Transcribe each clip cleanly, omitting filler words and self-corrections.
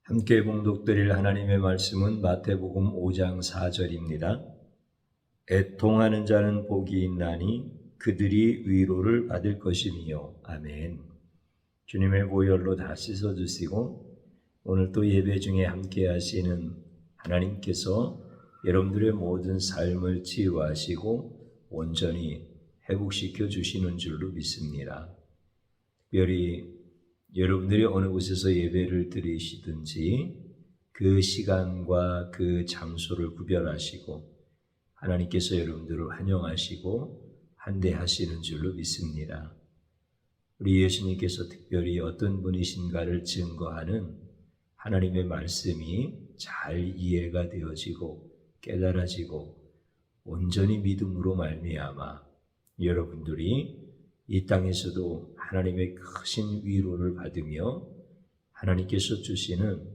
함께 봉독드릴 하나님의 말씀은 마태복음 5장 4절입니다. 애통하는 자는 복이 있나니 그들이 위로를 받을 것이니요. 아멘. 주님의 보혈로 다 씻어주시고 오늘 또 예배 중에 함께 하시는 하나님께서 여러분들의 모든 삶을 치유하시고 온전히 회복시켜 주시는 줄로 믿습니다. 특별히 여러분들이 어느 곳에서 예배를 드리시든지 그 시간과 그 장소를 구별하시고 하나님께서 여러분들을 환영하시고 환대하시는 줄로 믿습니다. 우리 예수님께서 특별히 어떤 분이신가를 증거하는 하나님의 말씀이 잘 이해가 되어지고 깨달아지고 온전히 믿음으로 말미암아 여러분들이 이 땅에서도 하나님의 크신 위로를 받으며 하나님께서 주시는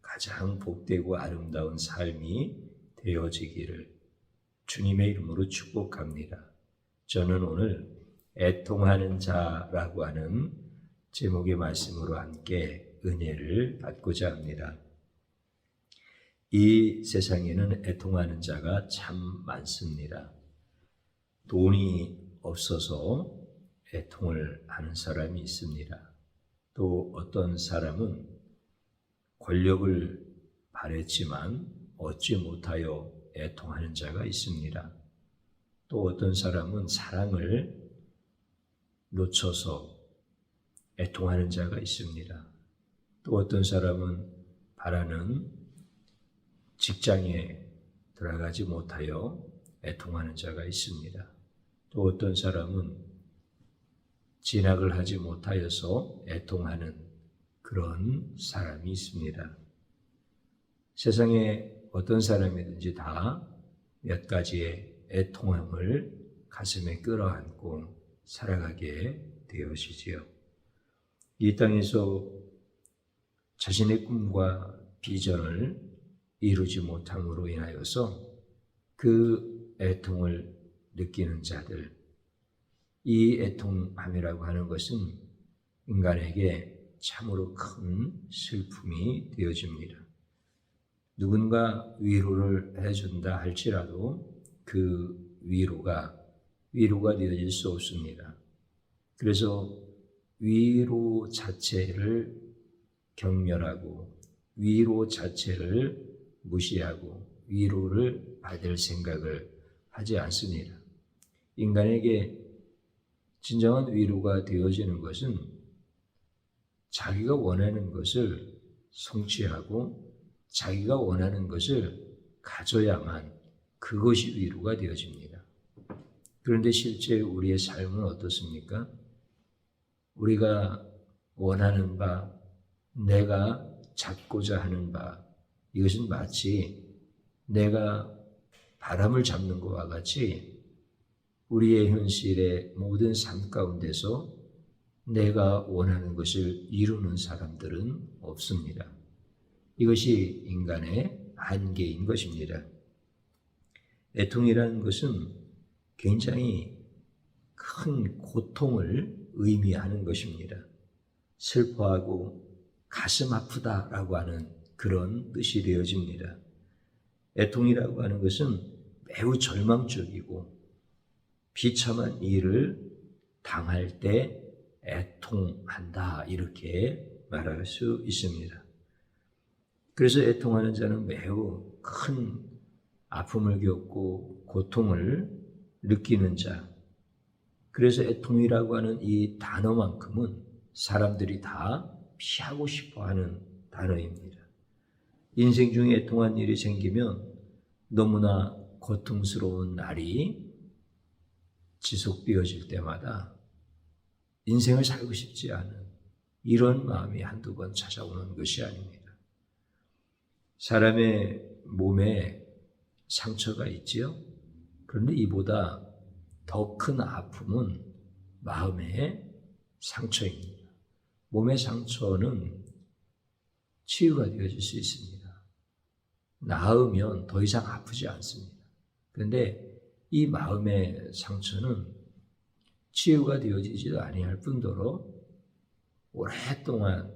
가장 복되고 아름다운 삶이 되어지기를 주님의 이름으로 축복합니다. 저는 오늘 애통하는 자라고 하는 제목의 말씀으로 함께 은혜를 받고자 합니다. 이 세상에는 애통하는 자가 참 많습니다. 돈이 없어서 애통을 하는 사람이 있습니다. 또 어떤 사람은 권력을 바랬지만 얻지 못하여 애통하는 자가 있습니다. 또 어떤 사람은 사랑을 놓쳐서 애통하는 자가 있습니다. 또 어떤 사람은 바라는 직장에 들어가지 못하여 애통하는 자가 있습니다. 또 어떤 사람은 진학을 하지 못하여서 애통하는 그런 사람이 있습니다. 세상에 어떤 사람이든지 다 몇 가지의 애통함을 가슴에 끌어안고 살아가게 되어지지요. 이 땅에서 자신의 꿈과 비전을 이루지 못함으로 인하여서 그 애통을 느끼는 자들, 이 애통함이라고 하는 것은 인간에게 참으로 큰 슬픔이 되어집니다. 누군가 위로를 해준다 할지라도 그 위로가 되어질 수 없습니다. 그래서 위로 자체를 경멸하고 위로 자체를 무시하고 위로를 받을 생각을 하지 않습니다. 인간에게 진정한 위로가 되어지는 것은 자기가 원하는 것을 성취하고 자기가 원하는 것을 가져야만 그것이 위로가 되어집니다. 그런데 실제 우리의 삶은 어떻습니까? 우리가 원하는 바, 내가 잡고자 하는 바, 이것은 마치 내가 바람을 잡는 것과 같이 우리의 현실의 모든 삶 가운데서 내가 원하는 것을 이루는 사람들은 없습니다. 이것이 인간의 한계인 것입니다. 애통이라는 것은 굉장히 큰 고통을 의미하는 것입니다. 슬퍼하고 가슴 아프다라고 하는 그런 뜻이 되어집니다. 애통이라고 하는 것은 매우 절망적이고 비참한 일을 당할 때 애통한다 이렇게 말할 수 있습니다. 그래서 애통하는 자는 매우 큰 아픔을 겪고 고통을 느끼는 자. 그래서 애통이라고 하는 이 단어만큼은 사람들이 다 피하고 싶어하는 단어입니다. 인생 중에 애통한 일이 생기면 너무나 고통스러운 날이 지속되어질 때마다 인생을 살고 싶지 않은 이런 마음이 한두 번 찾아오는 것이 아닙니다. 사람의 몸에 상처가 있지요. 그런데 이보다 더 큰 아픔은 마음의 상처입니다. 몸의 상처는 치유가 되어질 수 있습니다. 나으면 더 이상 아프지 않습니다. 그런데 이 마음의 상처는 치유가 되어지지도 아니할 뿐더러 오랫동안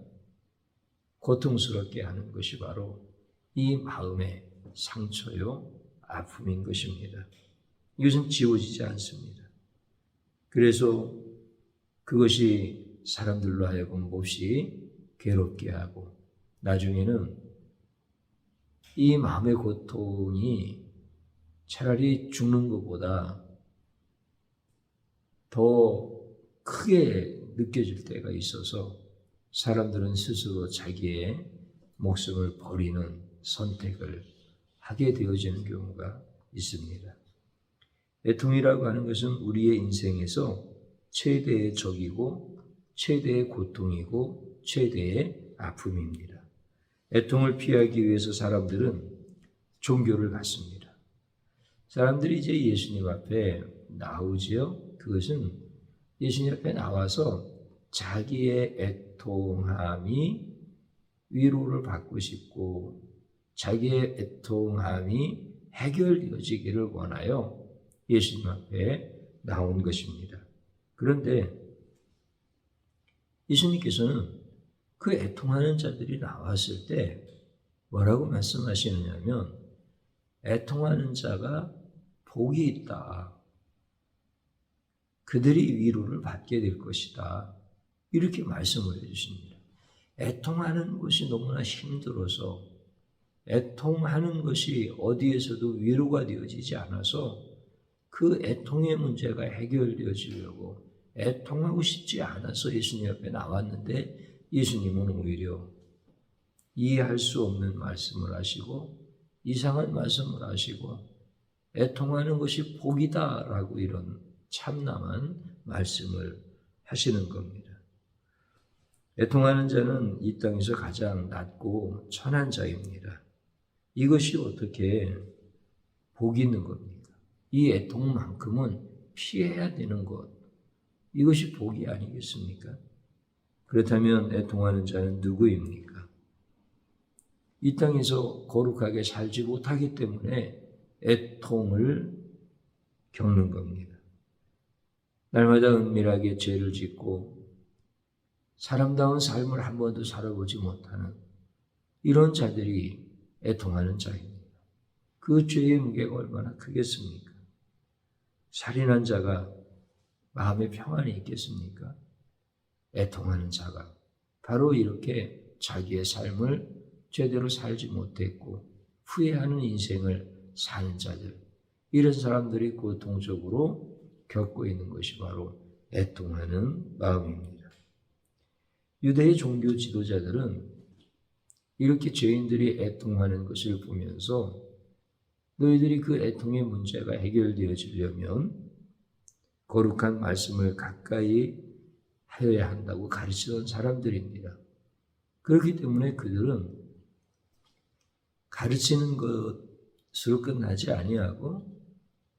고통스럽게 하는 것이 바로 이 마음의 상처요, 아픔인 것입니다. 이것은 지워지지 않습니다. 그래서 그것이 사람들로 하여금 몹시 괴롭게 하고 나중에는 이 마음의 고통이 차라리 죽는 것보다 더 크게 느껴질 때가 있어서 사람들은 스스로 자기의 목숨을 버리는 선택을 하게 되어지는 경우가 있습니다. 애통이라고 하는 것은 우리의 인생에서 최대의 적이고 최대의 고통이고 최대의 아픔입니다. 애통을 피하기 위해서 사람들은 종교를 갖습니다. 사람들이 이제 예수님 앞에 나오지요. 그것은 예수님 앞에 나와서 자기의 애통함이 위로를 받고 싶고 자기의 애통함이 해결되어지기를 원하여 예수님 앞에 나온 것입니다. 그런데 예수님께서는 그 애통하는 자들이 나왔을 때 뭐라고 말씀하시느냐면 애통하는 자가 복이 있다. 그들이 위로를 받게 될 것이다. 이렇게 말씀을 해주십니다. 애통하는 것이 너무나 힘들어서 애통하는 것이 어디에서도 위로가 되어지지 않아서 그 애통의 문제가 해결되어지려고 애통하고 싶지 않아서 예수님 앞에 나왔는데 예수님은 오히려 이해할 수 없는 말씀을 하시고 이상한 말씀을 하시고 애통하는 것이 복이다라고 이런 참남한 말씀을 하시는 겁니다. 애통하는 자는 이 땅에서 가장 낮고 천한 자입니다. 이것이 어떻게 복이 있는 겁니까? 이 애통만큼은 피해야 되는 것, 이것이 복이 아니겠습니까? 그렇다면 애통하는 자는 누구입니까? 이 땅에서 거룩하게 살지 못하기 때문에 애통을 겪는 겁니다. 날마다 은밀하게 죄를 짓고 사람다운 삶을 한 번도 살아보지 못하는 이런 자들이 애통하는 자입니다. 그 죄의 무게가 얼마나 크겠습니까? 살인한 자가 마음의 평안이 있겠습니까? 애통하는 자가 바로 이렇게 자기의 삶을 제대로 살지 못했고 후회하는 인생을 사는 자들, 이런 사람들이 고통적으로 겪고 있는 것이 바로 애통하는 마음입니다. 유대의 종교 지도자들은 이렇게 죄인들이 애통하는 것을 보면서 너희들이 그 애통의 문제가 해결되어지려면 거룩한 말씀을 가까이 하여야 한다고 가르치던 사람들입니다. 그렇기 때문에 그들은 가르치는 것으로 끝나지 아니하고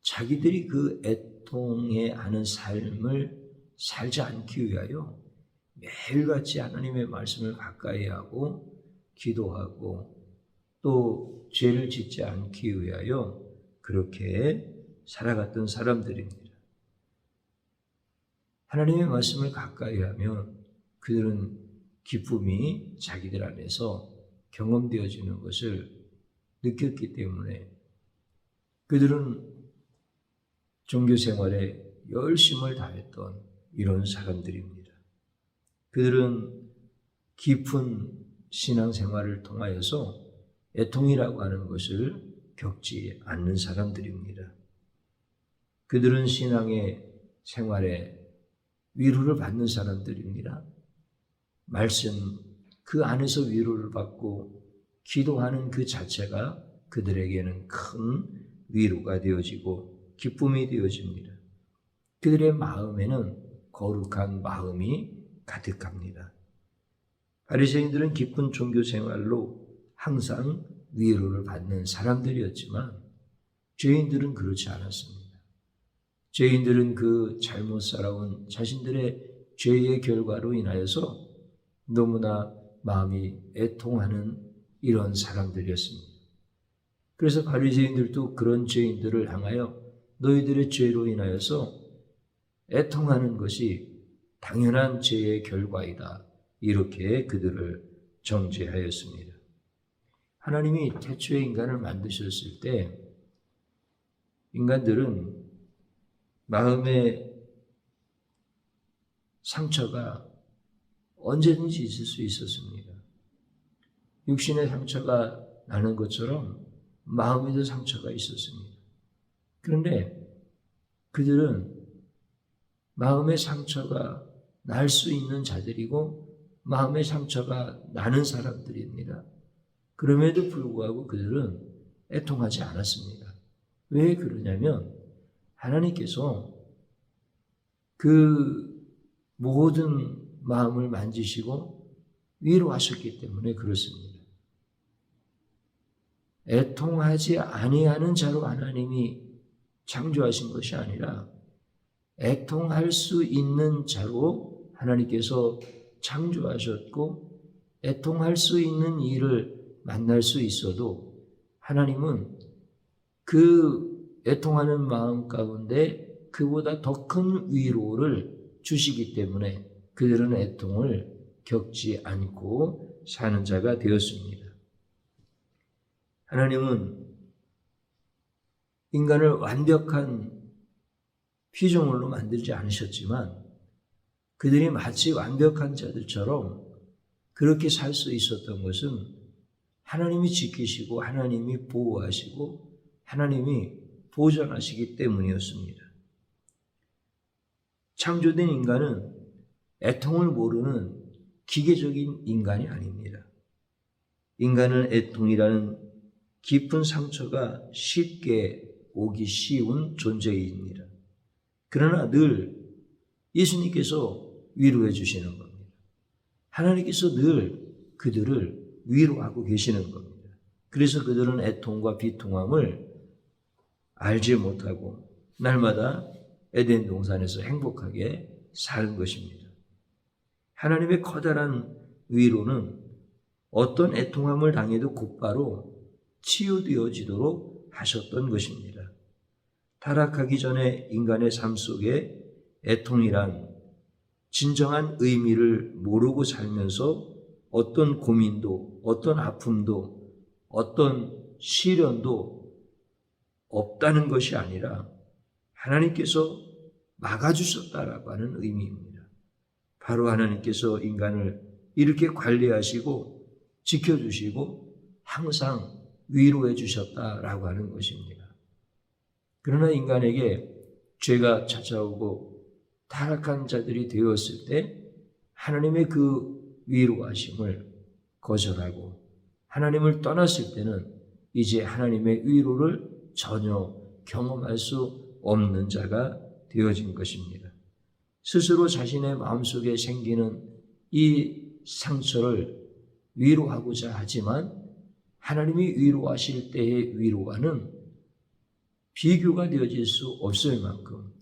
자기들이 그 애통해 하는 삶을 살지 않기 위하여 매일같이 하나님의 말씀을 가까이 하고 기도하고 또 죄를 짓지 않기 위하여 그렇게 살아갔던 사람들입니다. 하나님의 말씀을 가까이 하면 그들은 기쁨이 자기들 안에서 경험되어지는 것을 느꼈기 때문에 그들은 종교 생활에 열심을 다했던 이런 사람들입니다. 그들은 깊은 신앙생활을 통하여서 애통이라고 하는 것을 겪지 않는 사람들입니다. 그들은 신앙의 생활에 위로를 받는 사람들입니다. 말씀 그 안에서 위로를 받고 기도하는 그 자체가 그들에게는 큰 위로가 되어지고 기쁨이 되어집니다. 그들의 마음에는 거룩한 마음이 가득합니다. 바리새인들은 깊은 종교 생활로 항상 위로를 받는 사람들이었지만 죄인들은 그렇지 않았습니다. 죄인들은 그 잘못 살아온 자신들의 죄의 결과로 인하여서 너무나 마음이 애통하는 이런 사람들이었습니다. 그래서 바리새인들도 그런 죄인들을 향하여 너희들의 죄로 인하여서 애통하는 것이 당연한 죄의 결과이다. 이렇게 그들을 정죄하였습니다. 하나님이 태초에 인간을 만드셨을 때 인간들은 마음의 상처가 언제든지 있을 수 있었습니다. 육신의 상처가 나는 것처럼 마음에도 상처가 있었습니다. 그런데 그들은 마음의 상처가 날 수 있는 자들이고 마음의 상처가 나는 사람들입니다. 그럼에도 불구하고 그들은 애통하지 않았습니다. 왜 그러냐면 하나님께서 그 모든 마음을 만지시고 위로하셨기 때문에 그렇습니다. 애통하지 아니하는 자로 하나님이 창조하신 것이 아니라 애통할 수 있는 자로 하나님께서 창조하셨고 애통할 수 있는 일을 만날 수 있어도 하나님은 그 애통하는 마음 가운데 그보다 더 큰 위로를 주시기 때문에 그들은 애통을 겪지 않고 사는 자가 되었습니다. 하나님은 인간을 완벽한 피조물로 만들지 않으셨지만 그들이 마치 완벽한 자들처럼 그렇게 살 수 있었던 것은 하나님이 지키시고 하나님이 보호하시고 하나님이 보존하시기 때문이었습니다. 창조된 인간은 애통을 모르는 기계적인 인간이 아닙니다. 인간은 애통이라는 깊은 상처가 쉽게 오기 쉬운 존재입니다. 그러나 늘 예수님께서 위로해 주시는 겁니다. 하나님께서 늘 그들을 위로하고 계시는 겁니다. 그래서 그들은 애통과 비통함을 알지 못하고 날마다 에덴 동산에서 행복하게 사는 것입니다. 하나님의 커다란 위로는 어떤 애통함을 당해도 곧바로 치유되어지도록 하셨던 것입니다. 타락하기 전에 인간의 삶 속에 애통이란 진정한 의미를 모르고 살면서 어떤 고민도, 어떤 아픔도, 어떤 시련도 없다는 것이 아니라 하나님께서 막아주셨다라고 하는 의미입니다. 바로 하나님께서 인간을 이렇게 관리하시고 지켜주시고 항상 위로해 주셨다라고 하는 것입니다. 그러나 인간에게 죄가 찾아오고 타락한 자들이 되었을 때 하나님의 그 위로하심을 거절하고 하나님을 떠났을 때는 이제 하나님의 위로를 전혀 경험할 수 없는 자가 되어진 것입니다. 스스로 자신의 마음속에 생기는 이 상처를 위로하고자 하지만 하나님이 위로하실 때의 위로와는 비교가 되어질 수 없을 만큼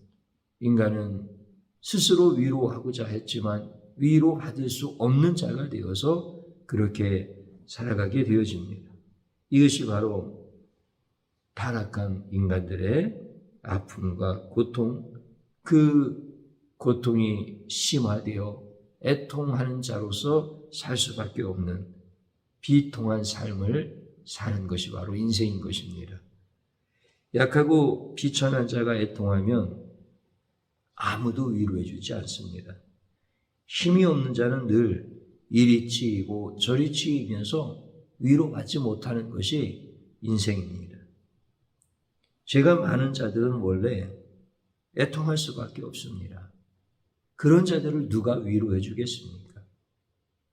인간은 스스로 위로하고자 했지만 위로받을 수 없는 자가 되어서 그렇게 살아가게 되어집니다. 이것이 바로 타락한 인간들의 아픔과 고통, 그 고통이 심화되어 애통하는 자로서 살 수밖에 없는 비통한 삶을 사는 것이 바로 인생인 것입니다. 약하고 비천한 자가 애통하면 아무도 위로해 주지 않습니다. 힘이 없는 자는 늘 이리 치이고 저리 치이면서 위로받지 못하는 것이 인생입니다. 죄가 많은 자들은 원래 애통할 수밖에 없습니다. 그런 자들을 누가 위로해 주겠습니까?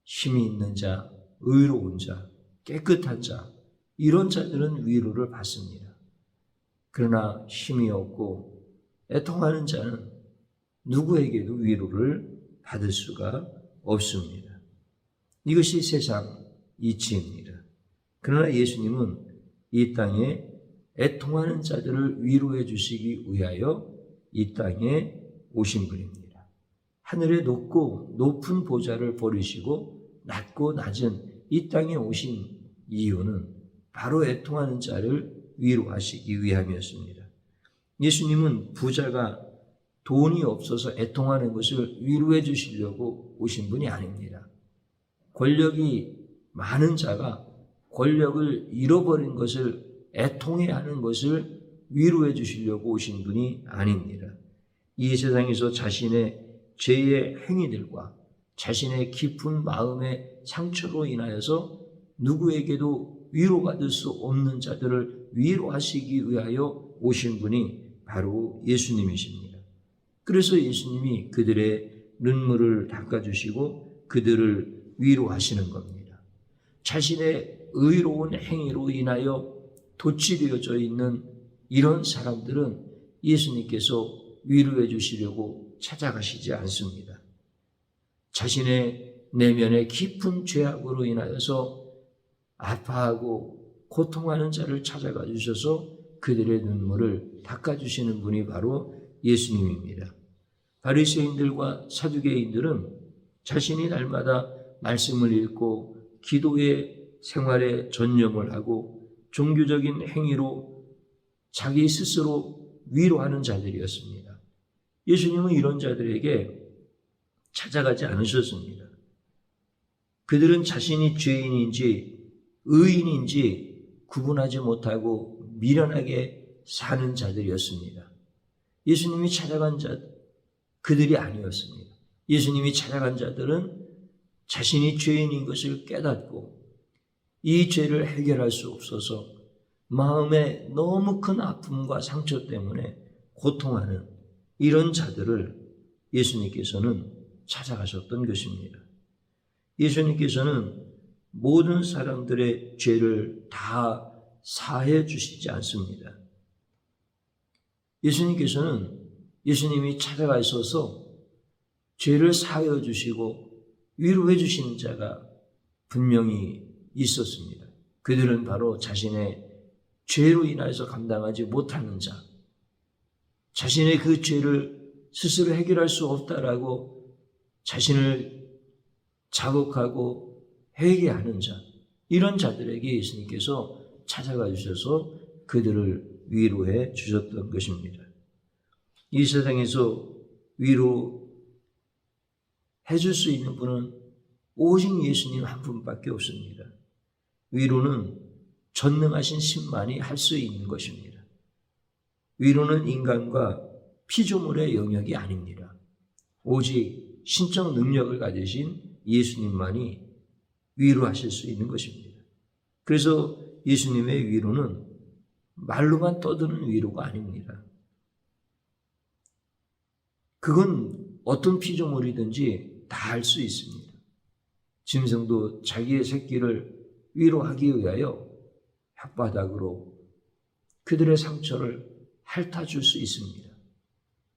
힘이 있는 자, 의로운 자, 깨끗한 자, 이런 자들은 위로를 받습니다. 그러나 힘이 없고 애통하는 자는 누구에게도 위로를 받을 수가 없습니다. 이것이 세상 이치입니다. 그러나 예수님은 이 땅에 애통하는 자들을 위로해 주시기 위하여 이 땅에 오신 분입니다. 하늘에 높은 보좌를 버리시고 낮고 낮은 이 땅에 오신 이유는 바로 애통하는 자를 위로하시기 위함이었습니다. 예수님은 부자가 돈이 없어서 애통하는 것을 위로해 주시려고 오신 분이 아닙니다. 권력이 많은 자가 권력을 잃어버린 것을 애통해하는 것을 위로해 주시려고 오신 분이 아닙니다. 이 세상에서 자신의 죄의 행위들과 자신의 깊은 마음의 상처로 인하여서 누구에게도 위로받을 수 없는 자들을 위로하시기 위하여 오신 분이 바로 예수님이십니다. 그래서 예수님이 그들의 눈물을 닦아주시고 그들을 위로하시는 겁니다. 자신의 의로운 행위로 인하여 도취되어져 있는 이런 사람들은 예수님께서 위로해 주시려고 찾아가시지 않습니다. 자신의 내면의 깊은 죄악으로 인하여서 아파하고 고통하는 자를 찾아가 주셔서 그들의 눈물을 닦아주시는 분이 바로 예수님입니다. 바리새인들과 사두개인들은 자신이 날마다 말씀을 읽고 기도의 생활에 전념을 하고 종교적인 행위로 자기 스스로 위로하는 자들이었습니다. 예수님은 이런 자들에게 찾아가지 않으셨습니다. 그들은 자신이 죄인인지 의인인지 구분하지 못하고 미련하게 사는 자들이었습니다. 예수님이 찾아간 자 그들이 아니었습니다. 예수님이 찾아간 자들은 자신이 죄인인 것을 깨닫고 이 죄를 해결할 수 없어서 마음에 너무 큰 아픔과 상처 때문에 고통하는 이런 자들을 예수님께서는 찾아가셨던 것입니다. 예수님께서는 모든 사람들의 죄를 다 사해 주시지 않습니다. 예수님이 찾아가셔서 죄를 사하여 주시고 위로해 주시는 자가 분명히 있었습니다. 그들은 바로 자신의 죄로 인하여서 감당하지 못하는 자, 자신의 그 죄를 스스로 해결할 수 없다라고 자신을 자극하고 회개하는 자, 이런 자들에게 예수님께서 찾아가 주셔서 그들을 위로해 주셨던 것입니다. 이 세상에서 위로해 줄 수 있는 분은 오직 예수님 한 분밖에 없습니다. 위로는 전능하신 신만이 할 수 있는 것입니다. 위로는 인간과 피조물의 영역이 아닙니다. 오직 신적 능력을 가지신 예수님만이 위로하실 수 있는 것입니다. 그래서 예수님의 위로는 말로만 떠드는 위로가 아닙니다. 그건 어떤 피조물이든지 다 할 수 있습니다. 짐승도 자기의 새끼를 위로하기 위하여 혓바닥으로 그들의 상처를 핥아줄 수 있습니다.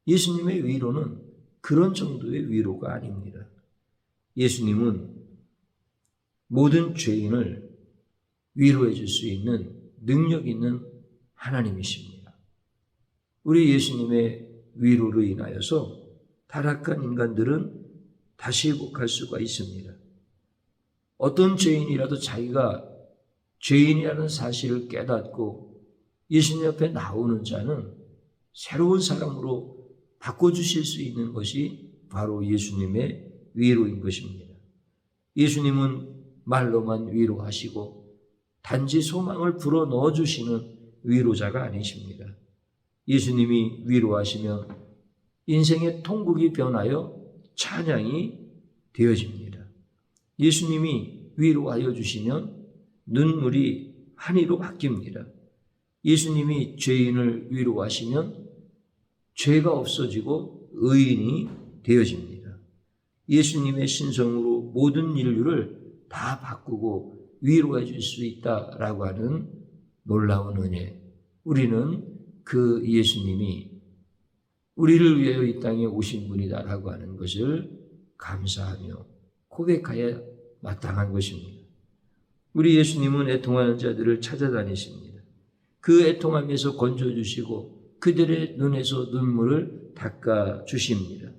예수님의 위로는 그런 정도의 위로가 아닙니다. 예수님은 모든 죄인을 위로해 줄 수 있는 능력 있는 하나님이십니다. 우리 예수님의 위로로 인하여서 타락한 인간들은 다시 회복할 수가 있습니다. 어떤 죄인이라도 자기가 죄인이라는 사실을 깨닫고 예수님 옆에 나오는 자는 새로운 사람으로 바꿔주실 수 있는 것이 바로 예수님의 위로인 것입니다. 예수님은 말로만 위로하시고 단지 소망을 불어넣어 주시는 위로자가 아니십니다. 예수님이 위로하시면 인생의 통곡이 변하여 찬양이 되어집니다. 예수님이 위로하여 주시면 눈물이 환희로 바뀝니다. 예수님이 죄인을 위로하시면 죄가 없어지고 의인이 되어집니다. 예수님의 신성으로 모든 인류를 다 바꾸고 위로해 줄 수 있다라고 하는 놀라운 은혜. 우리는 그 예수님이 우리를 위하여 이 땅에 오신 분이다라고 하는 것을 감사하며 고백하여 마땅한 것입니다. 우리 예수님은 애통하는 자들을 찾아다니십니다. 그 애통함에서 건져주시고 그들의 눈에서 눈물을 닦아주십니다.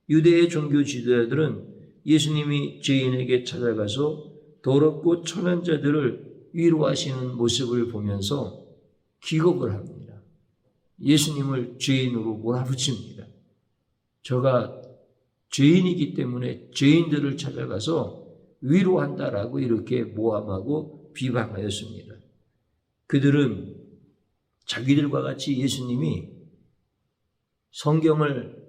유대의 종교 지도자들은 예수님이 죄인에게 찾아가서 더럽고 천한 자들을 위로하시는 모습을 보면서 기겁을 합니다. 예수님을 죄인으로 몰아붙입니다. 저가 죄인이기 때문에 죄인들을 찾아가서 위로한다라고 이렇게 모함하고 비방하였습니다. 그들은 자기들과 같이 예수님이 성경을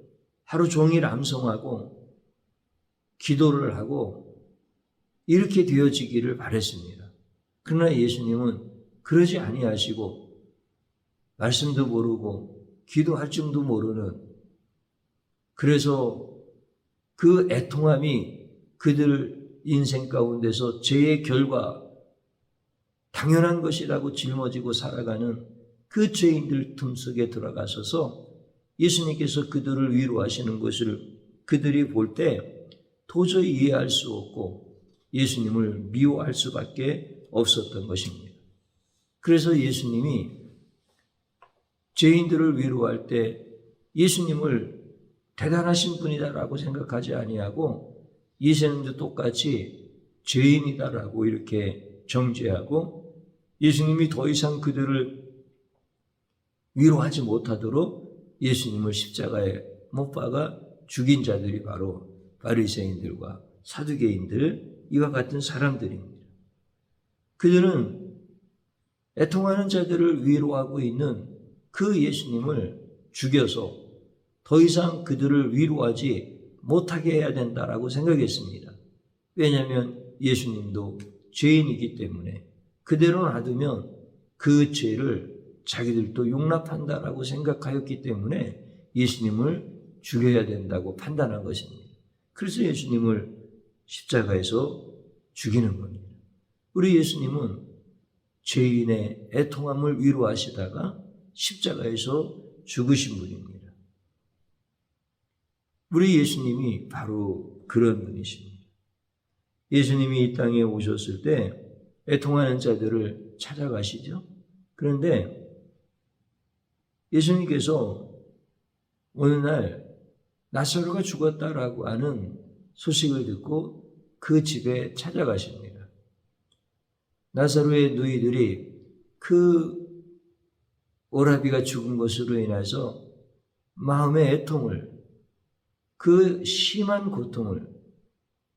하루 종일 암송하고 기도를 하고 이렇게 되어지기를 바랬습니다. 그러나 예수님은 그러지 아니하시고 말씀도 모르고 기도할 줄도 모르는, 그래서 그 애통함이 그들 인생 가운데서 죄의 결과, 당연한 것이라고 짊어지고 살아가는 그 죄인들 틈속에 들어가셔서 예수님께서 그들을 위로하시는 것을 그들이 볼 때 도저히 이해할 수 없고 예수님을 미워할 수밖에 없었던 것입니다. 그래서 예수님이 죄인들을 위로할 때 예수님을 대단하신 분이다라고 생각하지 아니하고 예수님도 똑같이 죄인이다라고 이렇게 정죄하고 예수님이 더 이상 그들을 위로하지 못하도록 예수님을 십자가에 못 박아 죽인 자들이 바로 바리새인들과 사두개인들, 이와 같은 사람들입니다. 그들은 애통하는 자들을 위로하고 있는 그 예수님을 죽여서 더 이상 그들을 위로하지 못하게 해야 된다라고 생각했습니다. 왜냐하면 예수님도 죄인이기 때문에 그대로 놔두면 그 죄를 자기들도 용납한다라고 생각하였기 때문에 예수님을 죽여야 된다고 판단한 것입니다. 그래서 예수님을 십자가에서 죽이는 겁니다. 우리 예수님은 죄인의 애통함을 위로하시다가 십자가에서 죽으신 분입니다. 우리 예수님이 바로 그런 분이십니다. 예수님이 이 땅에 오셨을 때 애통하는 자들을 찾아가시죠. 그런데 예수님께서 어느 날 나사로가 죽었다라고 하는 소식을 듣고 그 집에 찾아가십니다. 나사로의 누이들이 그 오라비가 죽은 것으로 인해서 마음의 애통을, 그 심한 고통을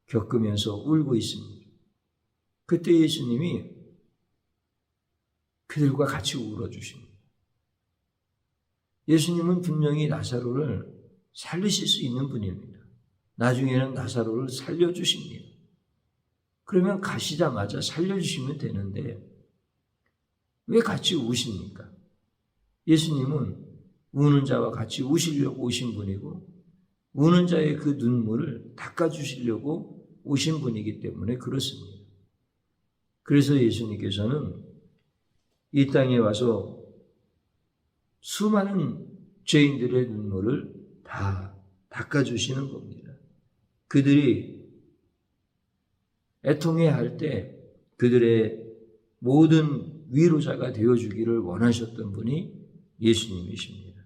겪으면서 울고 있습니다. 그때 예수님이 그들과 같이 울어주십니다. 예수님은 분명히 나사로를 살리실 수 있는 분입니다. 나중에는 나사로를 살려주십니다. 그러면 가시자마자 살려주시면 되는데 왜 같이 우십니까? 예수님은 우는 자와 같이 우시려고 오신 분이고 우는 자의 그 눈물을 닦아주시려고 오신 분이기 때문에 그렇습니다. 그래서 예수님께서는 이 땅에 와서 수많은 죄인들의 눈물을 다 닦아주시는 겁니다. 그들이 애통해할 때 그들의 모든 위로자가 되어주기를 원하셨던 분이 예수님이십니다.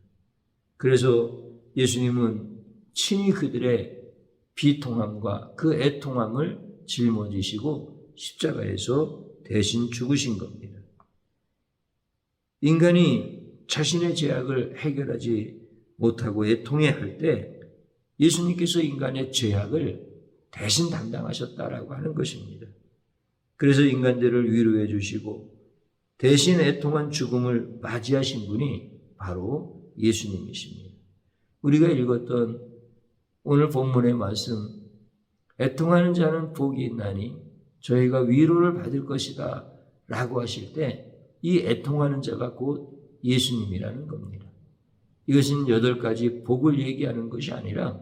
그래서 예수님은 친히 그들의 비통함과 그 애통함을 짊어지시고 십자가에서 대신 죽으신 겁니다. 인간이 자신의 죄악을 해결하지 못하고 애통해할 때 예수님께서 인간의 죄악을 대신 담당하셨다라고 하는 것입니다. 그래서 인간들을 위로해 주시고 대신 애통한 죽음을 맞이하신 분이 바로 예수님이십니다. 우리가 읽었던 오늘 본문의 말씀, 애통하는 자는 복이 있나니 저희가 위로를 받을 것이다 라고 하실 때 이 애통하는 자가 곧 예수님이라는 겁니다. 이것은 8가지 복을 얘기하는 것이 아니라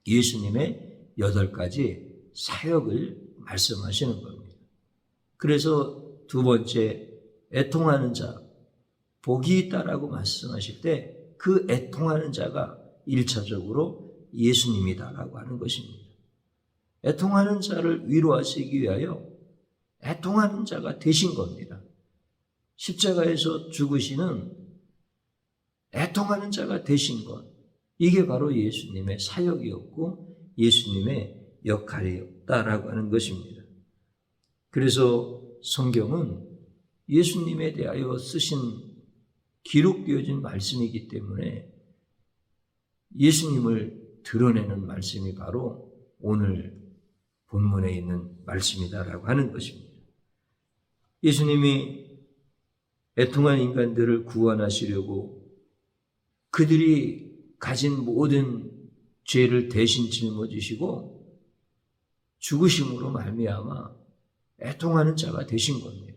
예수님의 8가지 사역을 말씀하시는 겁니다. 그래서 두 번째, 애통하는 자, 복이 있다라고 말씀하실 때 그 애통하는 자가 1차적으로 예수님이다라고 하는 것입니다. 애통하는 자를 위로하시기 위하여 애통하는 자가 되신 겁니다. 십자가에서 죽으시는 애통하는 자가 되신 것, 이게 바로 예수님의 사역이었고 예수님의 역할이었다라고 하는 것입니다. 그래서 성경은 예수님에 대하여 쓰신 기록되어진 말씀이기 때문에 예수님을 드러내는 말씀이 바로 오늘 본문에 있는 말씀이다라고 하는 것입니다. 예수님이 애통한 인간들을 구원하시려고 그들이 가진 모든 죄를 대신 짊어지시고 죽으심으로 말미암아 애통하는 자가 되신 겁니다.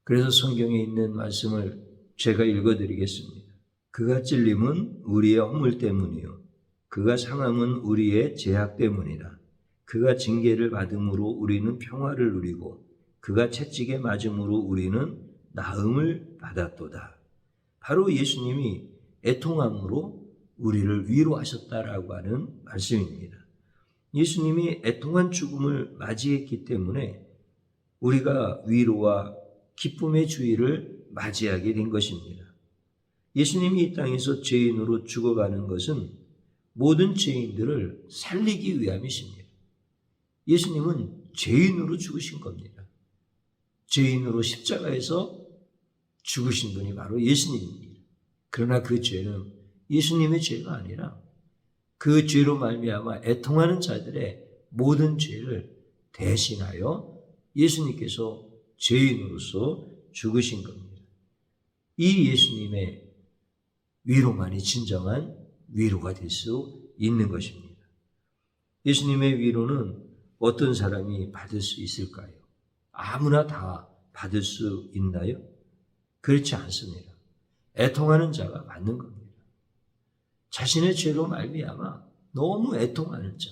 그래서 성경에 있는 말씀을 제가 읽어드리겠습니다. 그가 찔림은 우리의 허물 때문이요 그가 상함은 우리의 죄악 때문이다. 그가 징계를 받음으로 우리는 평화를 누리고 그가 채찍에 맞음으로 우리는 나음을 받았도다. 바로 예수님이 애통함으로 우리를 위로하셨다라고 하는 말씀입니다. 예수님이 애통한 죽음을 맞이했기 때문에 우리가 위로와 기쁨의 주의를 맞이하게 된 것입니다. 예수님이 이 땅에서 죄인으로 죽어가는 것은 모든 죄인들을 살리기 위함이십니다. 예수님은 죄인으로 죽으신 겁니다. 죄인으로 십자가에서 죽으신 분이 바로 예수님입니다. 그러나 그 죄는 예수님의 죄가 아니라 그 죄로 말미암아 애통하는 자들의 모든 죄를 대신하여 예수님께서 죄인으로서 죽으신 겁니다. 이 예수님의 위로만이 진정한 위로가 될 수 있는 것입니다. 예수님의 위로는 어떤 사람이 받을 수 있을까요? 아무나 다 받을 수 있나요? 그렇지 않습니다. 애통하는 자가 받는 겁니다. 자신의 죄로 말미암아 너무 애통하는 자,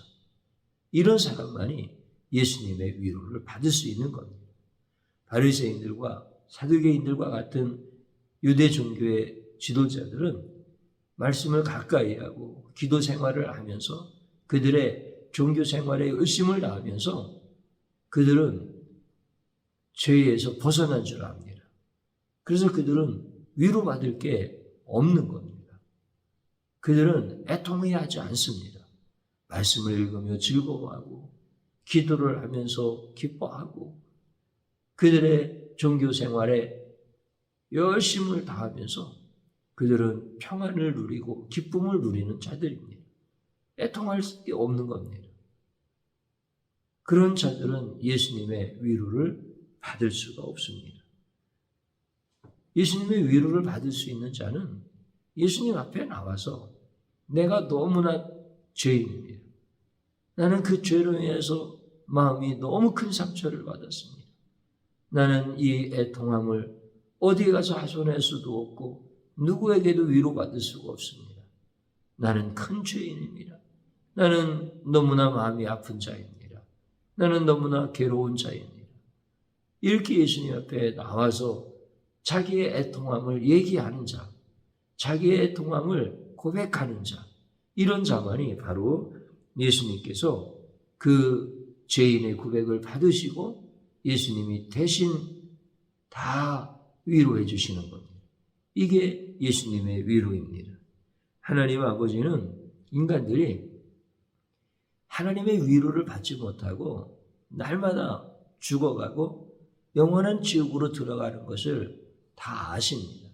이런 사람만이 예수님의 위로를 받을 수 있는 겁니다. 바리새인들과 사두개인들과 같은 유대 종교의 지도자들은 말씀을 가까이 하고 기도 생활을 하면서 그들의 종교 생활에 열심을 다하면서 그들은 죄에서 벗어난 줄 압니다. 그래서 그들은 위로받을 게 없는 겁니다. 그들은 애통해하지 않습니다. 말씀을 읽으며 즐거워하고 기도를 하면서 기뻐하고 그들의 종교 생활에 열심을 다하면서 그들은 평안을 누리고 기쁨을 누리는 자들입니다. 애통할 게 없는 겁니다. 그런 자들은 예수님의 위로를 받을 수가 없습니다. 예수님의 위로를 받을 수 있는 자는 예수님 앞에 나와서 내가 너무나 죄인입니다. 나는 그 죄로 인해서 마음이 너무 큰 상처를 받았습니다. 나는 이 애통함을 어디에 가서 하소연할 수도 없고 누구에게도 위로받을 수가 없습니다. 나는 큰 죄인입니다. 나는 너무나 마음이 아픈 자입니다. 나는 너무나 괴로운 자입니다. 이렇게 예수님 앞에 나와서 자기의 애통함을 얘기하는 자, 자기의 애통함을 고백하는 자, 이런 자만이 바로 예수님께서 그 죄인의 고백을 받으시고 예수님이 대신 다 위로해 주시는 겁니다. 이게 예수님의 위로입니다. 하나님 아버지는 인간들이 하나님의 위로를 받지 못하고 날마다 죽어가고 영원한 지옥으로 들어가는 것을 다 아십니다.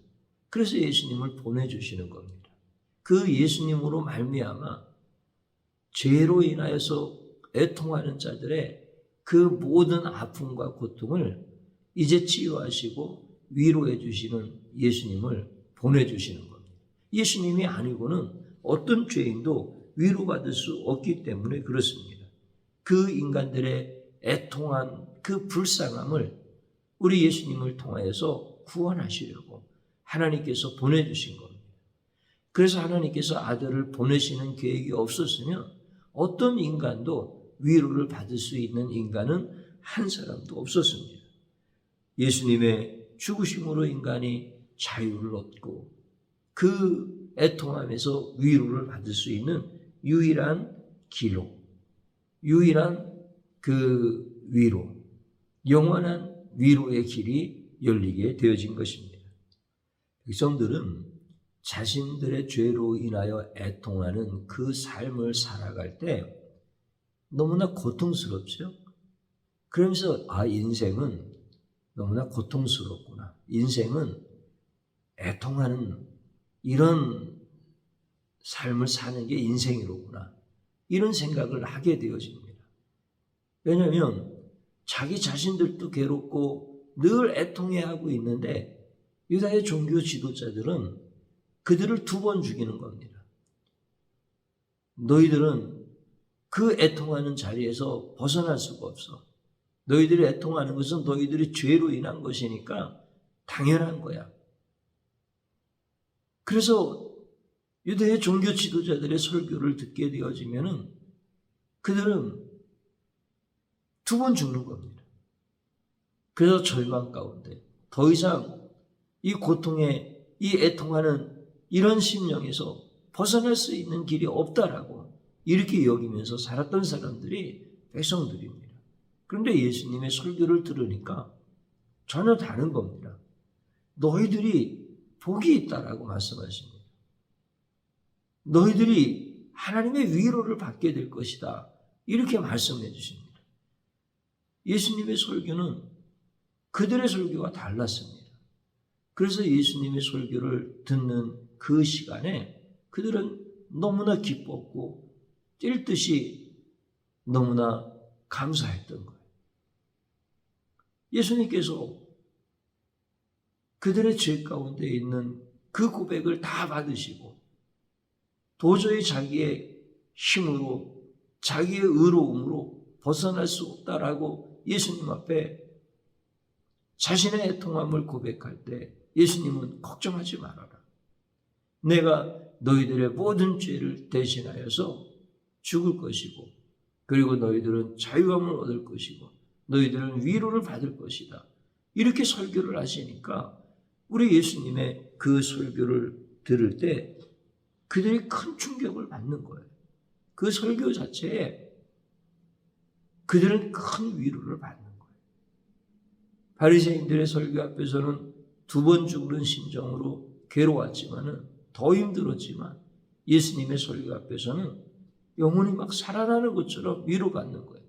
그래서 예수님을 보내주시는 겁니다. 그 예수님으로 말미암아 죄로 인하여서 애통하는 자들의 그 모든 아픔과 고통을 이제 치유하시고 위로해 주시는 예수님을 보내주시는 겁니다. 예수님이 아니고는 어떤 죄인도 위로받을 수 없기 때문에 그렇습니다. 그 인간들의 애통한 그 불쌍함을 우리 예수님을 통하여서 구원하시려고 하나님께서 보내주신 겁니다. 그래서 하나님께서 아들을 보내시는 계획이 없었으면 어떤 인간도 위로를 받을 수 있는 인간은 한 사람도 없었습니다. 예수님의 죽으심으로 인간이 자유를 얻고 그 애통함에서 위로를 받을 수 있는 유일한 기로, 유일한 그 위로, 영원한 위로의 길이 열리게 되어진 것입니다. 백성들은 자신들의 죄로 인하여 애통하는 그 삶을 살아갈 때 너무나 고통스럽죠. 그러면서 인생은 너무나 고통스럽구나. 인생은 애통하는 이런 삶을 사는 게 인생이로구나. 이런 생각을 하게 되어집니다. 왜냐하면 자기 자신들도 괴롭고 늘 애통해하고 있는데 유다의 종교 지도자들은 그들을 2번 죽이는 겁니다. 너희들은 그 애통하는 자리에서 벗어날 수가 없어. 너희들이 애통하는 것은 너희들이 죄로 인한 것이니까 당연한 거야. 그래서 유대의 종교 지도자들의 설교를 듣게 되어지면은 그들은 2번 죽는 겁니다. 그래서 절망 가운데 더 이상 이 고통에 이 애통하는 이런 심령에서 벗어날 수 있는 길이 없다라고 이렇게 여기면서 살았던 사람들이 백성들입니다. 그런데 예수님의 설교를 들으니까 전혀 다른 겁니다. 너희들이 복이 있다라고 말씀하십니다. 너희들이 하나님의 위로를 받게 될 것이다. 이렇게 말씀해 주십니다. 예수님의 설교는 그들의 설교와 달랐습니다. 그래서 예수님의 설교를 듣는 그 시간에 그들은 너무나 기뻤고 뛸 듯이 너무나 감사했던 거예요. 예수님께서 그들의 죄 가운데 있는 그 고백을 다 받으시고 도저히 자기의 힘으로 자기의 의로움으로 벗어날 수 없다라고 예수님 앞에 자신의 애통함을 고백할 때 예수님은 걱정하지 말아라. 내가 너희들의 모든 죄를 대신하여서 죽을 것이고 그리고 너희들은 자유함을 얻을 것이고 너희들은 위로를 받을 것이다. 이렇게 설교를 하시니까 우리 예수님의 그 설교를 들을 때 그들이 큰 충격을 받는 거예요. 그 설교 자체에 그들은 큰 위로를 받는 거예요. 바리새인들의 설교 앞에서는 2번 죽는 심정으로 괴로웠지만은 더 힘들었지만 예수님의 설교 앞에서는 영혼이 막 살아나는 것처럼 위로받는 거예요.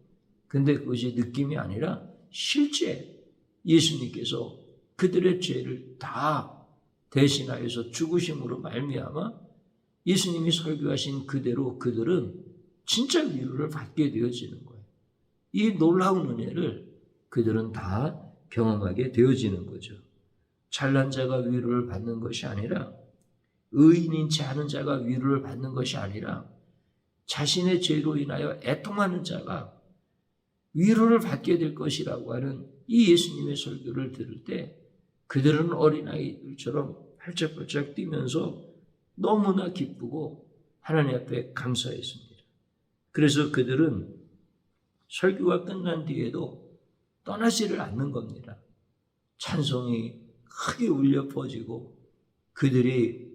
근데 그것이 느낌이 아니라 실제 예수님께서 그들의 죄를 다 대신하여서 죽으심으로 말미암아 예수님이 설교하신 그대로 그들은 진짜 위로를 받게 되어지는 거예요. 이 놀라운 은혜를 그들은 다 경험하게 되어지는 거죠. 잘난 자가 위로를 받는 것이 아니라 의인인지 않은 자가 위로를 받는 것이 아니라 자신의 죄로 인하여 애통하는 자가 위로를 받게 될 것이라고 하는 이 예수님의 설교를 들을 때 그들은 어린아이들처럼 팔짝팔짝 뛰면서 너무나 기쁘고 하나님 앞에 감사했습니다. 그래서 그들은 설교가 끝난 뒤에도 떠나지를 않는 겁니다. 찬송이 크게 울려 퍼지고 그들이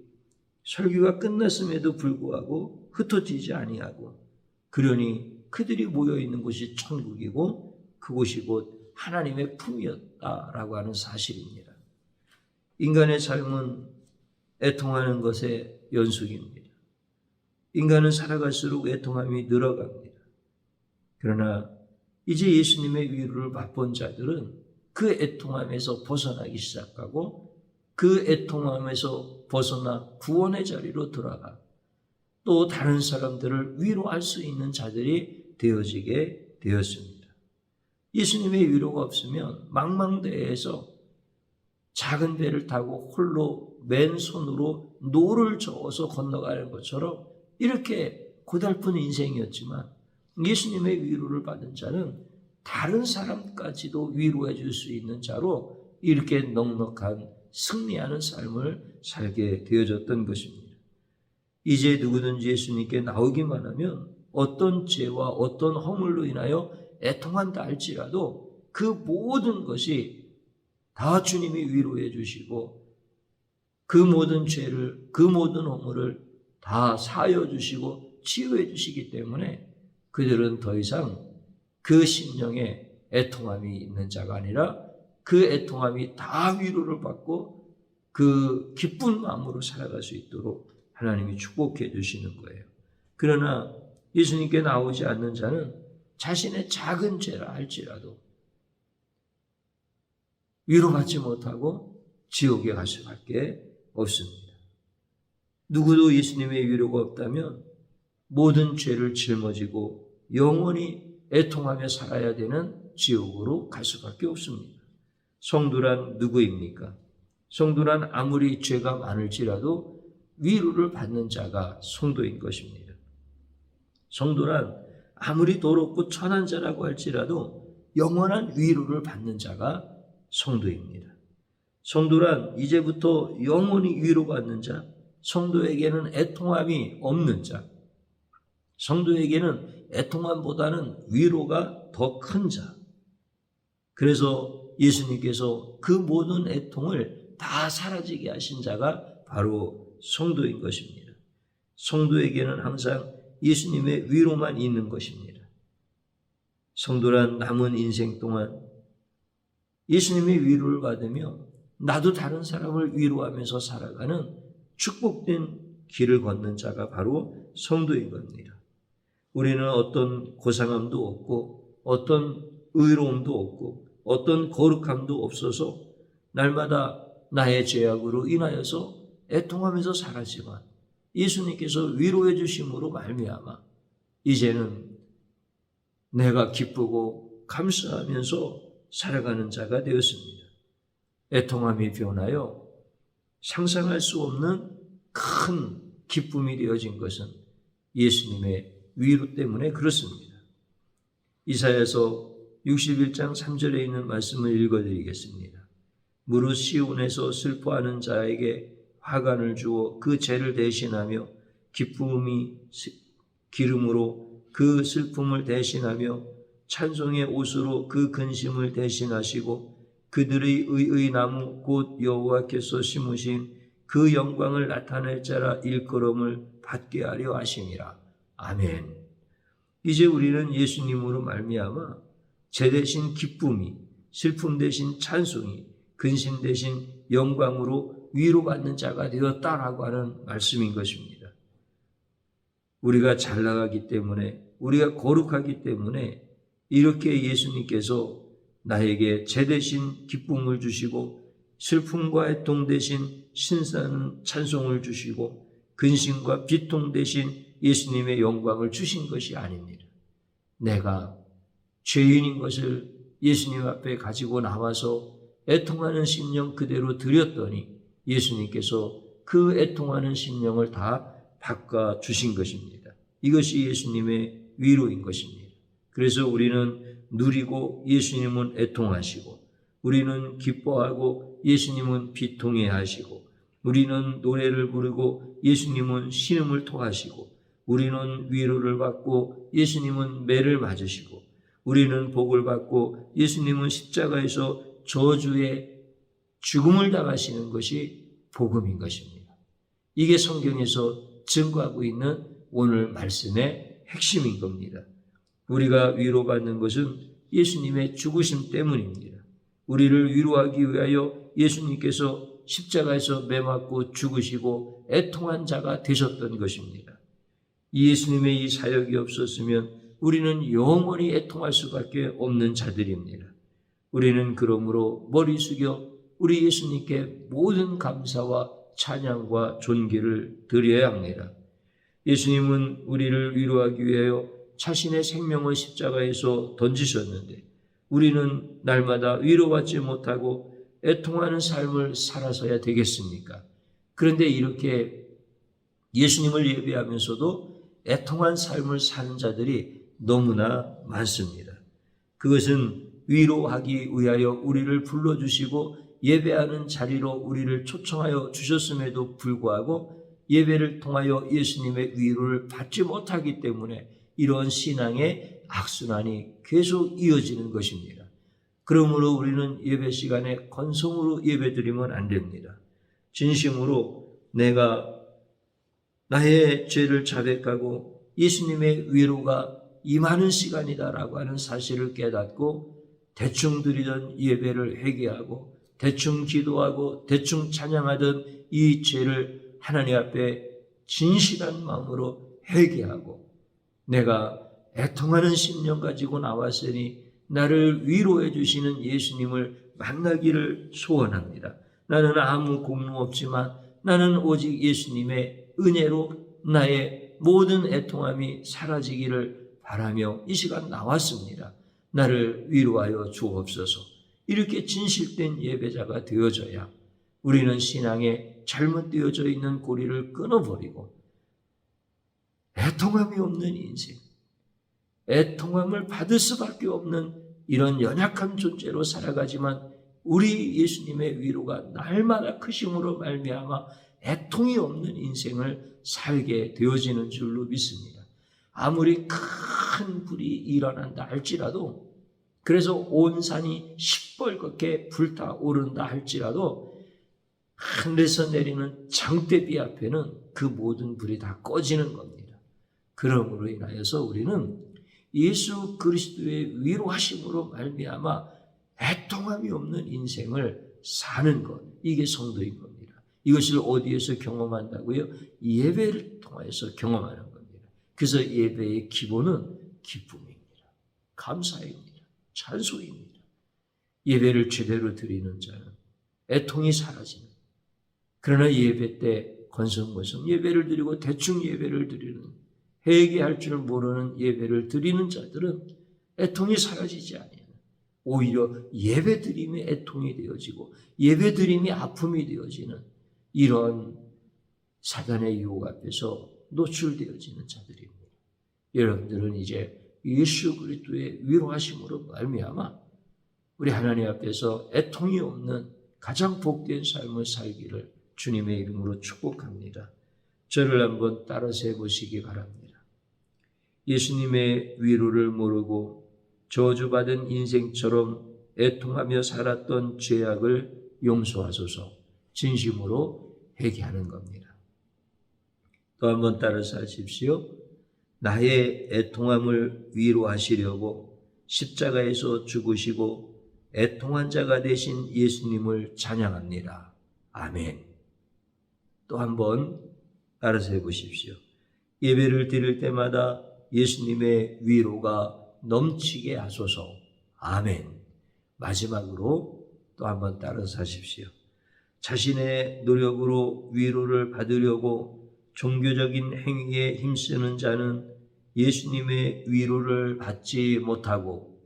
설교가 끝났음에도 불구하고 흩어지지 아니하고 그러니 그들이 모여있는 곳이 천국이고 그곳이 곧 하나님의 품이었다라고 하는 사실입니다. 인간의 삶은 애통하는 것의 연속입니다. 인간은 살아갈수록 애통함이 늘어갑니다. 그러나 이제 예수님의 위로를 맛본 자들은 그 애통함에서 벗어나기 시작하고 그 애통함에서 벗어나 구원의 자리로 돌아가 또 다른 사람들을 위로할 수 있는 자들이 되어지게 되었습니다. 예수님의 위로가 없으면 망망대해에서 작은 배를 타고 홀로 맨손으로 노를 저어서 건너가는 것처럼 이렇게 고달픈 인생이었지만 예수님의 위로를 받은 자는 다른 사람까지도 위로해 줄 수 있는 자로 이렇게 넉넉한 승리하는 삶을 살게 되어졌던 것입니다. 이제 누구든지 예수님께 나오기만 하면 어떤 죄와 어떤 허물로 인하여 애통한다 할지라도 그 모든 것이 다 주님이 위로해 주시고 그 모든 죄를 그 모든 허물을 다 사하여 주시고 치유해 주시기 때문에 그들은 더 이상 그 심령에 애통함이 있는 자가 아니라 그 애통함이 다 위로를 받고 그 기쁜 마음으로 살아갈 수 있도록 하나님이 축복해 주시는 거예요. 그러나 예수님께 나오지 않는 자는 자신의 작은 죄라 할지라도 위로받지 못하고 지옥에 갈 수밖에 없습니다. 누구도 예수님의 위로가 없다면 모든 죄를 짊어지고 영원히 애통하며 살아야 되는 지옥으로 갈 수밖에 없습니다. 성도란 누구입니까? 성도란 아무리 죄가 많을지라도 위로를 받는 자가 성도인 것입니다. 성도란 아무리 더럽고 천한 자라고 할지라도 영원한 위로를 받는 자가 성도입니다. 성도란 이제부터 영원히 위로받는 자, 성도에게는 애통함이 없는 자, 성도에게는 애통함보다는 위로가 더 큰 자. 그래서 예수님께서 그 모든 애통을 다 사라지게 하신 자가 바로 성도인 것입니다. 성도에게는 항상 예수님의 위로만 있는 것입니다. 성도란 남은 인생 동안 예수님의 위로를 받으며 나도 다른 사람을 위로하면서 살아가는 축복된 길을 걷는 자가 바로 성도인 겁니다. 우리는 어떤 고상함도 없고 어떤 의로움도 없고 어떤 거룩함도 없어서 날마다 나의 죄악으로 인하여서 애통하면서 살았지만 예수님께서 위로해 주심으로 말미암아 이제는 내가 기쁘고 감사하면서 살아가는 자가 되었습니다. 애통함이 변하여 상상할 수 없는 큰 기쁨이 되어진 것은 예수님의 위로 때문에 그렇습니다. 이사야서 61장 3절에 있는 말씀을 읽어드리겠습니다. 무릇 시온에서 슬퍼하는 자에게 화관을 주어 그 죄를 대신하며 기름으로 그 슬픔을 대신하며 찬송의 옷으로 그 근심을 대신하시고 그들의 의의 나무 곧 여호와께서 심으신 그 영광을 나타낼 자라 일컬음을 받게 하려 하심이라. 아멘. 이제 우리는 예수님으로 말미암아 죄 대신 기쁨이, 슬픔 대신 찬송이, 근심 대신 영광으로 위로받는 자가 되었다라고 하는 말씀인 것입니다. 우리가 잘 나가기 때문에, 우리가 거룩하기 때문에 이렇게 예수님께서 나에게 죄 대신 기쁨을 주시고 슬픔과 애통 대신 신선한 찬송을 주시고 근심과 비통 대신 예수님의 영광을 주신 것이 아닙니다. 내가 죄인인 것을 예수님 앞에 가지고 나와서 애통하는 심령 그대로 드렸더니 예수님께서 그 애통하는 심령을 다 바꿔주신 것입니다. 이것이 예수님의 위로인 것입니다. 그래서 우리는 누리고 예수님은 애통하시고, 우리는 기뻐하고 예수님은 비통해 하시고, 우리는 노래를 부르고 예수님은 신음을 토하시고, 우리는 위로를 받고 예수님은 매를 맞으시고, 우리는 복을 받고 예수님은 십자가에서 저주의 죽음을 당하시는 것이 복음인 것입니다. 이게 성경에서 증거하고 있는 오늘 말씀의 핵심인 겁니다. 우리가 위로받는 것은 예수님의 죽으심 때문입니다. 우리를 위로하기 위하여 예수님께서 십자가에서 매맞고 죽으시고 애통한 자가 되셨던 것입니다. 예수님의 이 사역이 없었으면 우리는 영원히 애통할 수밖에 없는 자들입니다. 우리는 그러므로 머리 숙여 우리 예수님께 모든 감사와 찬양과 존귀를 드려야 합니다. 예수님은 우리를 위로하기 위하여 자신의 생명을 십자가에서 던지셨는데 우리는 날마다 위로받지 못하고 애통하는 삶을 살아서야 되겠습니까? 그런데 이렇게 예수님을 예배하면서도 애통한 삶을 사는 자들이 너무나 많습니다. 그것은 위로하기 위하여 우리를 불러주시고 예배하는 자리로 우리를 초청하여 주셨음에도 불구하고 예배를 통하여 예수님의 위로를 받지 못하기 때문에 이런 신앙의 악순환이 계속 이어지는 것입니다. 그러므로 우리는 예배 시간에 건성으로 예배드리면 안 됩니다. 진심으로 내가 나의 죄를 자백하고 예수님의 위로가 임하는 시간이다라고 하는 사실을 깨닫고 대충 드리던 예배를 회개하고 대충 기도하고 대충 찬양하던 이 죄를 하나님 앞에 진실한 마음으로 회개하고 내가 애통하는 심령 가지고 나왔으니 나를 위로해 주시는 예수님을 만나기를 소원합니다. 나는 아무 공로 없지만 나는 오직 예수님의 은혜로 나의 모든 애통함이 사라지기를 바라며 이 시간 나왔습니다. 나를 위로하여 주옵소서. 이렇게 진실된 예배자가 되어져야 우리는 신앙에 잘못되어져 있는 고리를 끊어버리고 애통함이 없는 인생, 애통함을 받을 수밖에 없는 이런 연약한 존재로 살아가지만 우리 예수님의 위로가 날마다 크심으로 말미암아 애통이 없는 인생을 살게 되어지는 줄로 믿습니다. 아무리 큰 불이 일어난다 할지라도, 그래서 온 산이 시뻘겋게 불타오른다 할지라도 하늘에서 내리는 장대비 앞에는 그 모든 불이 다 꺼지는 겁니다. 그러므로 인하여서 우리는 예수 그리스도의 위로하심으로 말미암아 애통함이 없는 인생을 사는 것, 이게 성도인 겁니다. 이것을 어디에서 경험한다고요? 예배를 통해서 경험하는 겁니다. 그래서 예배의 기본은 기쁨입니다. 감사입니다. 찬송입니다. 예배를 제대로 드리는 자는 애통이 사라지는, 그러나 예배 때 건성건성 예배를 드리고 대충 예배를 드리는, 회개할 줄 모르는 예배를 드리는 자들은 애통이 사라지지 않아요. 오히려 예배 드림이 애통이 되어지고 예배 드림이 아픔이 되어지는 이런 사단의 유혹 앞에서 노출되어지는 자들입니다. 여러분들은 이제 예수 그리스도의 위로하심으로 말미암아 우리 하나님 앞에서 애통이 없는 가장 복된 삶을 살기를 주님의 이름으로 축복합니다. 저를 한번 따라서 해보시기 바랍니다. 예수님의 위로를 모르고 저주받은 인생처럼 애통하며 살았던 죄악을 용서하소서. 진심으로 회개하는 겁니다. 또 한번 따라서 하십시오. 나의 애통함을 위로하시려고 십자가에서 죽으시고 애통한 자가 되신 예수님을 찬양합니다. 아멘. 또 한번 따라서 해보십시오. 예배를 드릴 때마다 예수님의 위로가 넘치게 하소서. 아멘. 마지막으로 또 한번 따라서 하십시오. 자신의 노력으로 위로를 받으려고 종교적인 행위에 힘쓰는 자는 예수님의 위로를 받지 못하고,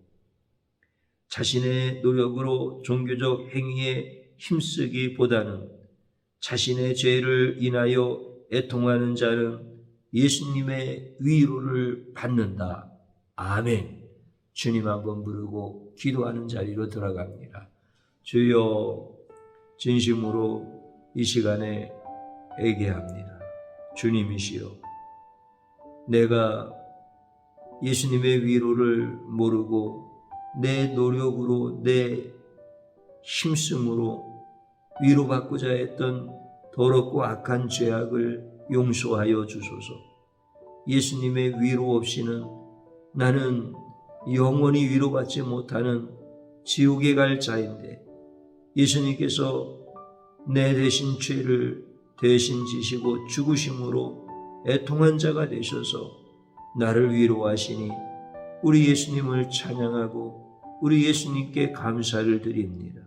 자신의 노력으로 종교적 행위에 힘쓰기보다는 자신의 죄를 인하여 애통하는 자는 예수님의 위로를 받는다. 아멘. 주님 한번 부르고 기도하는 자리로 들어갑니다. 주여, 진심으로 이 시간에 회개합니다. 주님이시여, 내가 예수님의 위로를 모르고 내 노력으로, 내 힘씀으로 위로받고자 했던 더럽고 악한 죄악을 용서하여 주소서. 예수님의 위로 없이는 나는 영원히 위로받지 못하는 지옥에 갈 자인데, 예수님께서 내 대신 죄를 대신 지시고 죽으심으로 애통한 자가 되셔서 나를 위로하시니 우리 예수님을 찬양하고 우리 예수님께 감사를 드립니다.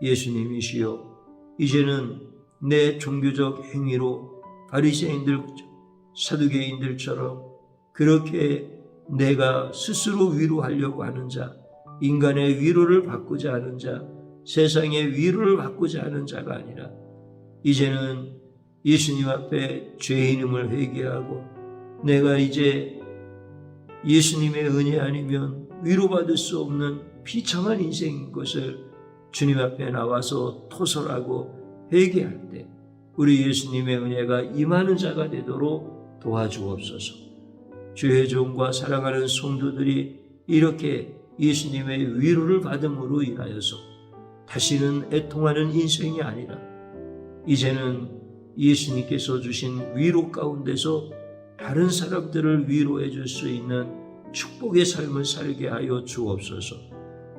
예수님이시여, 이제는 내 종교적 행위로 바리새인들, 사두개인들처럼 그렇게 내가 스스로 위로하려고 하는 자, 인간의 위로를 받고자 하는 자, 세상의 위로를 받고자 하는 자가 아니라 이제는 예수님 앞에 죄인임을 회개하고 내가 이제 예수님의 은혜 아니면 위로받을 수 없는 비참한 인생인 것을 주님 앞에 나와서 토설하고 회개할 때 우리 예수님의 은혜가 임하는 자가 되도록 도와주옵소서. 주의 종과 사랑하는 성도들이 이렇게 예수님의 위로를 받음으로 인하여서 다시는 애통하는 인생이 아니라 이제는 예수님께서 주신 위로 가운데서 다른 사람들을 위로해 줄 수 있는 축복의 삶을 살게 하여 주옵소서.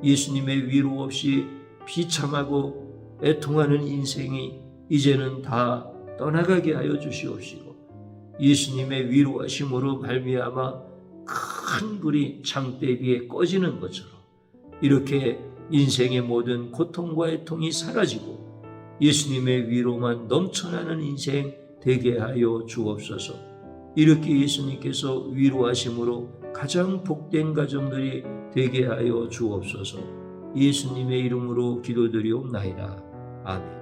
예수님의 위로 없이 비참하고 애통하는 인생이 이제는 다 떠나가게 하여 주시옵시고, 예수님의 위로하심으로 말미암아 큰 불이 장대비에 꺼지는 것처럼 이렇게 인생의 모든 고통과 애통이 사라지고 예수님의 위로만 넘쳐나는 인생 되게 하여 주옵소서. 이렇게 예수님께서 위로하심으로 가장 복된 가정들이 되게 하여 주옵소서. 예수님의 이름으로 기도드리옵나이다. 아멘.